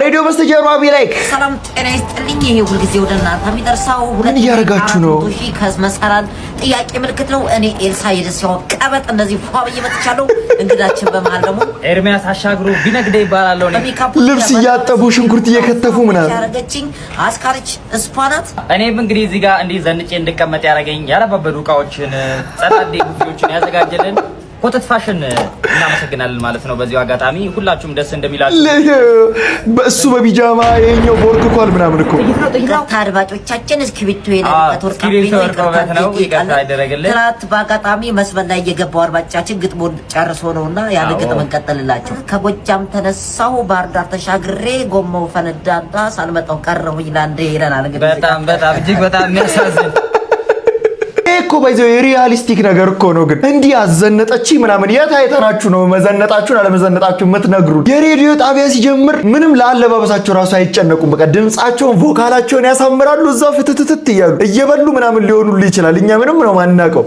ሬዲዮ በስተጀርባ ቢላይክ ሰላም ጤና ይስጥልኝ። ይሄ ሁሉ ጊዜ ወደ እናንተ የሚደርሰው ምን እያደረጋችሁ ነው? ከመስከራን ጥያቄ ምልክት ነው። እኔ ኤልሳ የደስያው ቀበጥ እንደዚህ ፏብ እየመጥቻለሁ። እንግዳችን በመሃል ደግሞ ኤርሚያስ አሻግሩ ቢነግደ ይባላል። ልብስ እያጠቡ ሽንኩርት እየከተፉ ምናምን ያረጋችኝ አስካሪች ስፓናት። እኔም እንግዲህ እዚህ ጋር እንዲህ ዘንጬ እንድቀመጥ ያረጋኝ ያረባበዱ እቃዎችን ጸዳዴ ቡፊዎችን ያዘጋጀልን ኮተት ፋሽን እናመሰግናለን ማለት ነው። በዚሁ አጋጣሚ ሁላችሁም ደስ እንደሚላችሁ በእሱ በቢጃማ የኛው ቦርክኳል ምናምን እኮ አድማጮቻችን እስክሪብቶ የለበት ነው ይቅርታ ይደረግልን። ትናንት በአጋጣሚ መስመር ላይ የገባው አድማጮቻችን ግጥሙን ጨርሶ ነውና ያን ግጥም እንቀጥልላችሁ። ከጎጃም ተነሳሁ ባህር ዳር ተሻግሬ ጎማው ፈነዳና ሳልመጣው ቀረሁኝ ላንዴ ይለናል። እንግዲህ በጣም እጅግ በጣም የሚያሳዝን እኮ ባይዘው የሪያሊስቲክ ነገር እኮ ነው። ግን እንዲህ አዘነጠች ምናምን የት አይተናችሁ ነው መዘነጣችሁን አለመዘነጣችሁን የምትነግሩት? የሬዲዮ ጣቢያ ሲጀምር ምንም ለአለባበሳቸው ራሱ አይጨነቁም። በቃ ድምጻቸውን ቮካላቸውን ያሳምራሉ። እዛው ፍትትት እያሉ እየበሉ ምናምን ሊሆኑልህ ይችላል። እኛ ምንም ነው ማናውቀው።